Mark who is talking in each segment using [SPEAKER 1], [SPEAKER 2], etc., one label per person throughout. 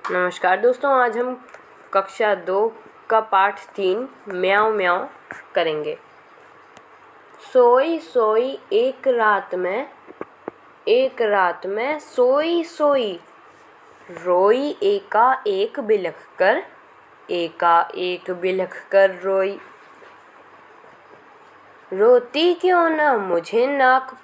[SPEAKER 1] नमस्कार दोस्तों, आज हम कक्षा 2 का पाठ 3 म्याऊं म्याऊं करेंगे। सोई सोई एक रात में सोई सोई, रोई एका एक बिलख कर रोई। रोती क्यों ना मुझे नाक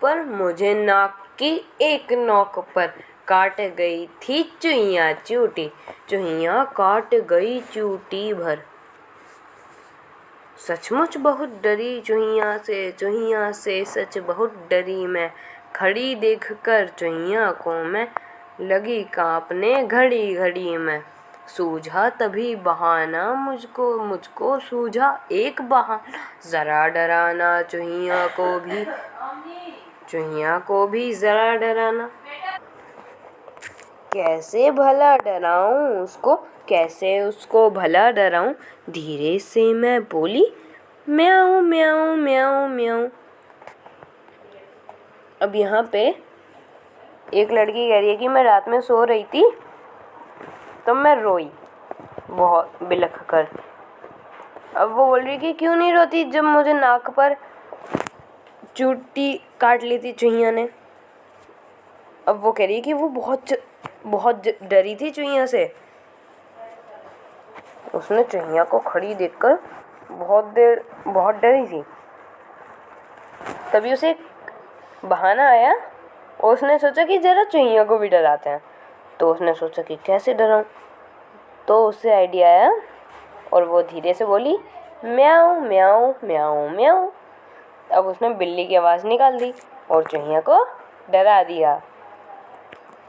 [SPEAKER 1] की एक नोक पर काट गई थी चुहिया काट गई चूटी भर। सचमुच बहुत डरी चुहिया से सच बहुत डरी मैं। खड़ी देखकर चुहिया को मैं लगी कांपने घड़ी घड़ी में। सूझा तभी बहाना मुझको सूझा एक बहाना, जरा डराना चुहिया को भी जरा डराना। कैसे उसको भला डराऊं, धीरे से मैं बोली म्याऊं म्याऊं म्याऊं म्याऊं। अब यहाँ पे एक लड़की कह रही है कि मैं रात में सो रही थी तो मैं रोई बहुत बिलख कर। अब वो बोल रही है कि क्यों नहीं रोती जब मुझे नाक पर चूटी काट ली थी चुहिया ने। अब वो कह रही है कि वो बहुत डरी थी चुहिया से। उसने चुहिया को खड़ी देखकर बहुत डरी थी। तभी उसे एक बहाना आया और उसने सोचा कि जरा चुहिया को भी डराते हैं। तो उसने सोचा कि कैसे डराऊं, तो उससे आइडिया आया और वो धीरे से बोली म्याऊं म्याऊं म्याऊं म्याऊं। अब उसने बिल्ली की आवाज़ निकाल दी और चुहिया को डरा दिया।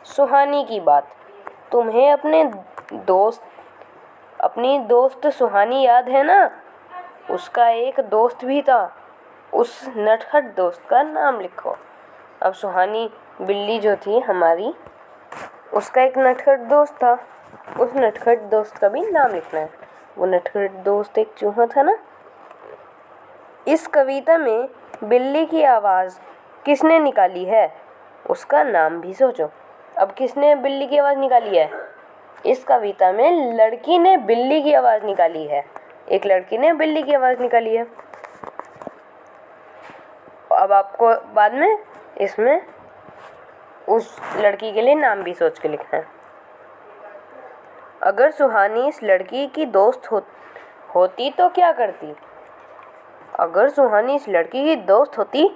[SPEAKER 1] सुहानी की बात। तुम्हें अपनी दोस्त सुहानी याद है ना? उसका एक दोस्त भी था, उस नटखट दोस्त का नाम लिखो। अब सुहानी बिल्ली जो थी हमारी, उसका एक नटखट दोस्त था, उस नटखट दोस्त का भी नाम लिखना है। वो नटखट दोस्त एक चूहा था ना। इस कविता में बिल्ली की आवाज़ किसने निकाली है, उसका नाम भी सोचो। अब किसने बिल्ली की आवाज़ निकाली है? इस कविता में लड़की ने बिल्ली की आवाज़ निकाली है। एक लड़की ने बिल्ली की आवाज़ निकाली है। अब आपको बाद में इसमें उस लड़की के लिए नाम भी सोच के लिखना है। अगर सुहानी इस लड़की की दोस्त होती तो क्या करती? अगर सुहानी इस लड़की की दोस्त होती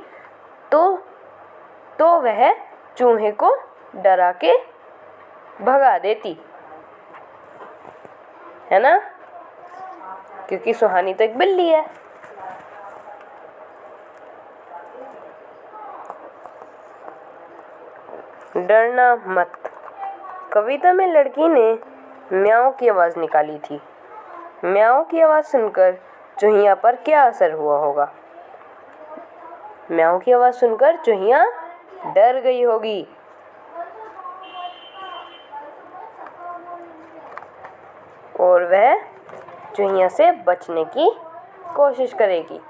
[SPEAKER 1] तो वह चूहे को डरा के भगा देती, है ना? क्योंकि सुहानी तो एक बिल्ली है। डरना मत। कविता में लड़की ने म्याऊं की आवाज़ निकाली थी। म्याऊं की आवाज़ सुनकर चुहिया पर क्या असर हुआ होगा? म्याऊं की आवाज़ सुनकर चुहिया डर गई होगी। और वह चुहिया से बचने की कोशिश करेगी,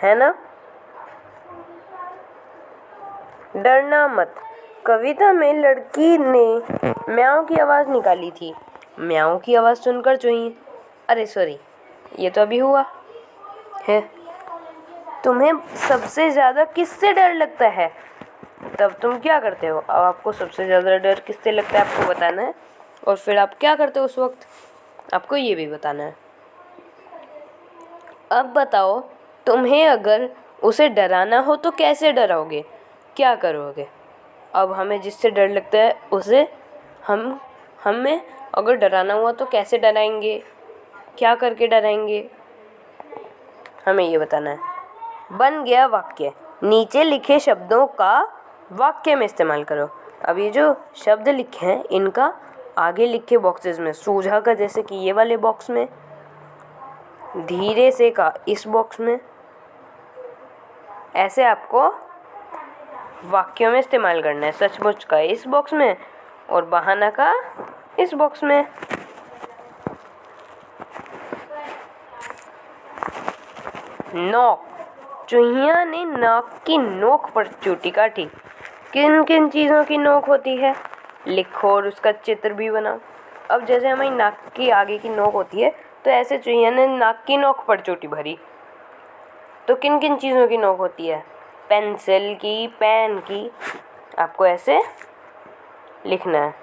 [SPEAKER 1] है ना? डरना मत। कविता में लड़की ने म्याऊं की आवाज़ निकाली थी। म्याऊं की आवाज़ सुनकर ये तो अभी हुआ है। तुम्हें सबसे ज़्यादा किससे डर लगता है? तब तुम क्या करते हो? अब आपको सबसे ज़्यादा डर किससे लगता है आपको बताना है, और फिर आप क्या करते हो उस वक्त आपको ये भी बताना है। अब बताओ, तुम्हें अगर उसे डराना हो तो कैसे डराओगे, क्या करोगे? अब हमें जिससे डर लगता है उसे हमें अगर डराना हुआ तो कैसे डराएंगे, क्या करके डराएंगे, हमें ये बताना है। बन गया वाक्य। नीचे लिखे शब्दों का वाक्य में इस्तेमाल करो। अब ये जो शब्द लिखे हैं इनका आगे लिखे बॉक्सेस में, सूझा का जैसे कि ये वाले बॉक्स में, धीरे से का इस बॉक्स में, ऐसे आपको वाक्यों में इस्तेमाल करना है। सचमुच का इस बॉक्स में और बहाना का इस बॉक्स में। नोक। चुहिया ने नाक की नोक पर चोटी काटी। किन किन चीज़ों की नोक होती है? लिखो और उसका चित्र भी बनाओ। अब जैसे हमारी नाक की आगे की नोक होती है, तो ऐसे चुहिया ने नाक की नोक पर चोटी भरी। तो किन किन चीज़ों की नोक होती है? पेंसिल की, पेन की। आपको ऐसे लिखना है।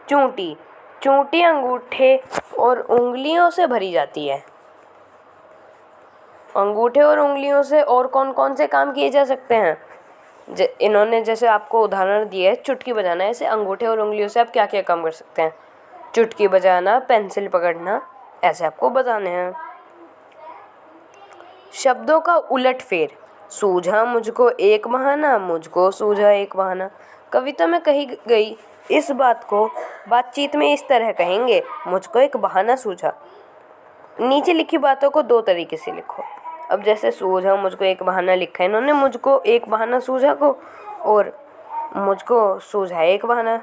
[SPEAKER 1] चूंटी, चूंटी अंगूठे और उंगलियों से भरी जाती है। अंगूठे और उंगलियों से और कौन कौन से काम किए जा सकते हैं? इन्होंने जैसे आपको उदाहरण दिया है चुटकी बजाना, ऐसे अंगूठे और उंगलियों से आप क्या क्या काम कर सकते हैं? चुटकी बजाना, पेंसिल पकड़ना, ऐसे आपको बताने हैं। शब्दों का उलटफेर। सूझा मुझको एक बहाना, मुझको सूझा एक बहाना। कविता में कही गई इस बात को बातचीत में इस तरह कहेंगे, मुझको एक बहाना सूझा। नीचे लिखी बातों को दो तरीके से लिखो। अब जैसे सूझा मुझको एक बहाना लिखा है इन्होंने, मुझको एक बहाना सूझा को और मुझको सूझा एक बहाना।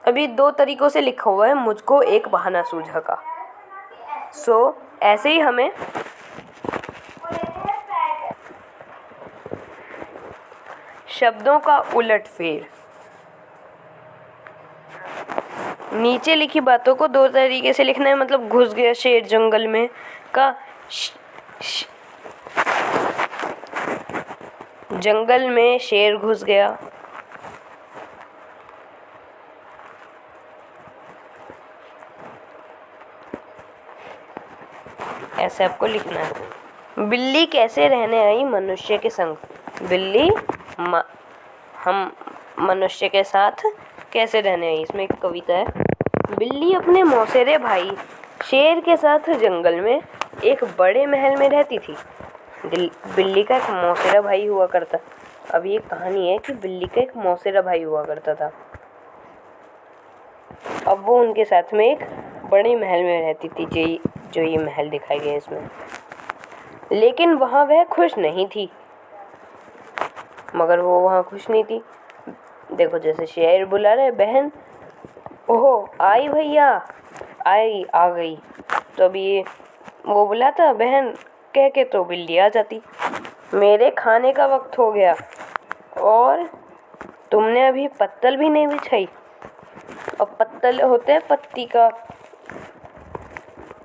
[SPEAKER 1] अभी दो तरीकों से लिखा हुआ है मुझको एक बहाना सूझा का। ऐसे ही हमें शब्दों का उलटफेर। नीचे लिखी बातों को दो तरीके से लिखना है, मतलब घुस गया शेर जंगल में का जंगल में शेर घुस गया। ऐसे आपको लिखना है। बिल्ली कैसे रहने आई मनुष्य के संग। बिल्ली हम मनुष्य के साथ कैसे रहने आई, इसमें एक कविता है। बिल्ली अपने मौसेरे भाई शेर के साथ जंगल में एक बड़े महल में रहती थी। बिल्ली का एक मौसेरा भाई हुआ करता। अब ये कहानी है कि बिल्ली का एक मौसेरा भाई हुआ करता था। अब वो उनके साथ में एक बड़े महल में रहती थी, जो ये महल दिखाई गया इसमें। लेकिन वहाँ वह खुश नहीं थी। मगर वो वहाँ खुश नहीं थी। देखो जैसे शेर बुला रहे, बहन ओहो आई भैया, आई आ गई। तो अभी ये वो बुलाता बहन कह के, तो बिल्ली आ जाती। मेरे खाने का वक्त हो गया और तुमने अभी पत्तल भी नहीं बिछाई। और पत्तल होते हैं पत्ती का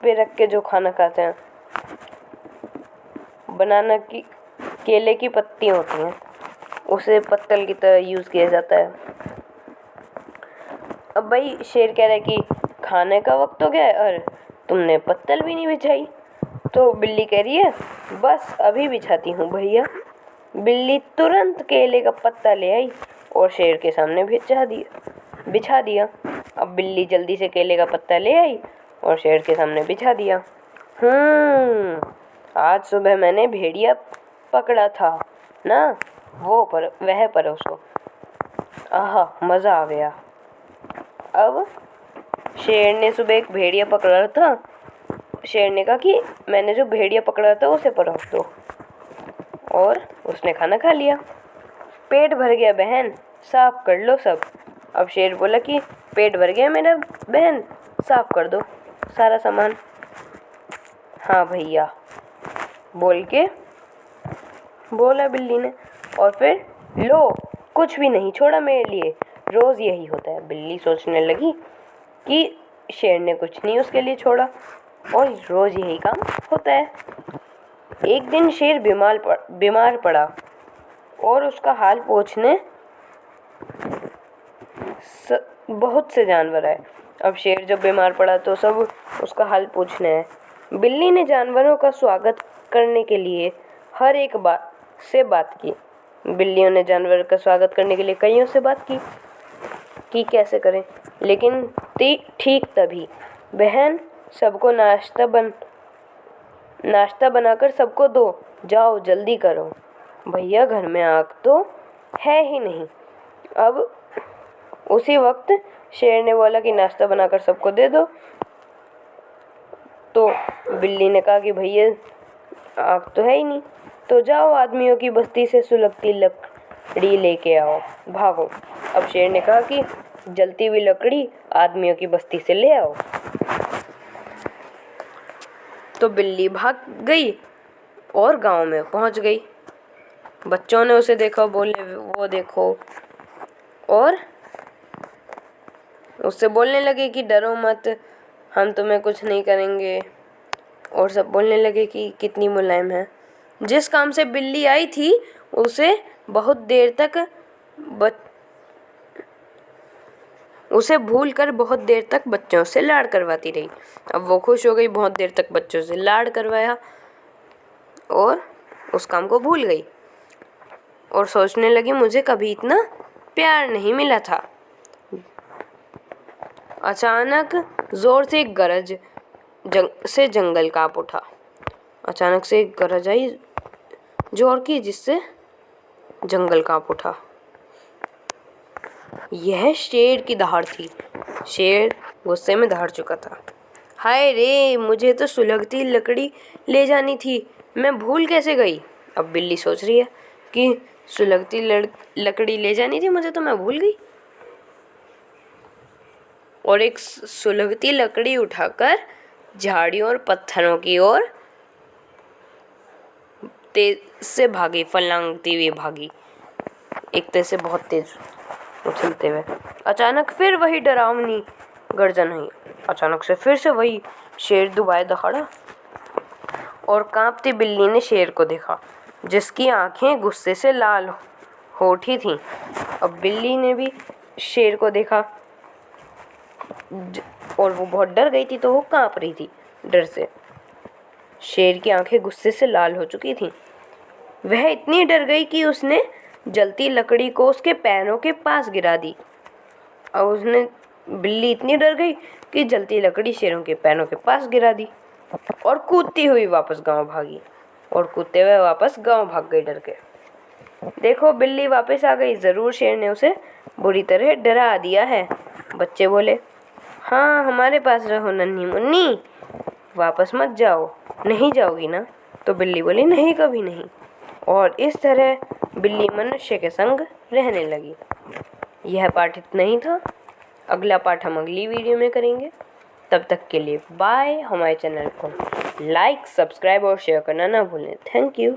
[SPEAKER 1] पे रख के जो खाना खाते हैं, बनाना की केले की पत्ती होती हैं, उसे पत्तल की तरह यूज़ किया जाता है। अब भाई शेर कह रहा है कि खाने का वक्त हो गया है और तुमने पत्तल भी नहीं बिछाई। तो बिल्ली कह रही है बस अभी बिछाती हूँ भैया। बिल्ली तुरंत केले का पत्ता ले आई और शेर के सामने बिछा दिया। अब बिल्ली जल्दी से केले का पत्ता ले आई और शेर के सामने बिछा दिया। आज सुबह मैंने भेड़िया पकड़ा था ना, वह परोसो। आहा मज़ा आ गया। अब शेर ने सुबह एक भेड़िया पकड़ा था। शेर ने कहा कि मैंने जो भेड़िया पकड़ा था उसे परोस दो, और उसने खाना खा लिया। पेट भर गया बहन, साफ कर लो सब। अब शेर बोला कि पेट भर गया मेरा बहन, साफ कर दो सारा सामान। हाँ भैया बोल के बोला बिल्ली ने, और फिर लो कुछ भी नहीं छोड़ा मेरे लिए। रोज़ यही होता है। बिल्ली सोचने लगी कि शेर ने कुछ नहीं उसके लिए छोड़ा और रोज़ यही काम होता है। एक दिन शेर बीमार पड़ा और उसका हाल पूछने बहुत से जानवर आए। अब शेर जब बीमार पड़ा तो सब उसका हाल पूछने आए। बिल्ली ने जानवरों का स्वागत करने के लिए हर एक से बात की। बिल्लियों ने जानवर का स्वागत करने के लिए कईयों से बात की कि कैसे करें, लेकिन ठीक तभी बहन सबको नाश्ता बनाकर सबको दो, जाओ जल्दी करो भैया, घर में आग तो है ही नहीं। अब उसी वक्त शेर ने बोला कि नाश्ता बनाकर सबको दे दो। तो बिल्ली ने कहा कि भैया आग तो है ही नहीं, तो जाओ आदमियों की बस्ती से सुलगती लकड़ी लेके आओ, भागो। अब शेर ने कहा कि जलती हुई लकड़ी आदमियों की बस्ती से ले आओ। तो बिल्ली भाग गई और गांव में पहुंच गई। बच्चों ने उसे देखा, बोले वो देखो, और उससे बोलने लगे कि डरो मत, हम तुम्हें कुछ नहीं करेंगे। और सब बोलने लगे कि कितनी मुलायम है। जिस काम से बिल्ली आई थी उसे बहुत देर तक उसे भूल कर बहुत देर तक बच्चों से लाड़ करवाती रही। अब वो खुश हो गई, बहुत देर तक बच्चों से लाड़ करवाया और उस काम को भूल गई और सोचने लगी मुझे कभी इतना प्यार नहीं मिला था। अचानक जोर से एक गरज से जंगल कांप उठा। अचानक से एक गरज आई जोर की, जिससे जंगल कांप उठा। यह शेर की दहाड़ थी। शेर गुस्से में दहाड़ चुका था। हाय रे, मुझे तो सुलगती लकड़ी ले जानी थी, मैं भूल कैसे गई। अब बिल्ली सोच रही है कि सुलगती लकड़ी ले जानी थी मुझे, तो मैं भूल गई। और एक सुलगती लकड़ी उठाकर झाड़ियों और पत्थरों की ओर तेज से भागी, फलांगती हुई भागी, एक तेज से बहुत तेज उछलते हुए। अचानक फिर वही डरावनी गर्जन हुई। अचानक से फिर से वही शेर दोबारा दहाड़ा और कांपती बिल्ली ने शेर को देखा, जिसकी आंखें गुस्से से लाल हो उठी थीं। अब बिल्ली ने भी शेर को देखा और वो बहुत डर गई थी, तो वो कांप रही थी डर से। शेर की आंखें गुस्से से लाल हो चुकी थीं। वह इतनी डर गई कि उसने जलती लकड़ी को उसके पैरों के पास गिरा दी। और बिल्ली इतनी डर गई कि जलती लकड़ी शेरों के पैरों के पास गिरा दी और कूदती हुई वापस गांव भागी और कूदते हुए वापस गांव भाग गई डर के। देखो, बिल्ली वापस आ गई, जरूर शेर ने उसे बुरी तरह डरा दिया है। बच्चे बोले, हाँ, हमारे पास रहो नन्ही मुन्नी, वापस मत जाओ। नहीं जाओगी ना? तो बिल्ली बोली, नहीं, कभी नहीं। और इस तरह बिल्ली मनुष्य के संग रहने लगी। यह पाठ इतना ही था। अगला पाठ हम अगली वीडियो में करेंगे। तब तक के लिए बाय। हमारे चैनल को लाइक, सब्सक्राइब और शेयर करना ना भूलें। Thank you.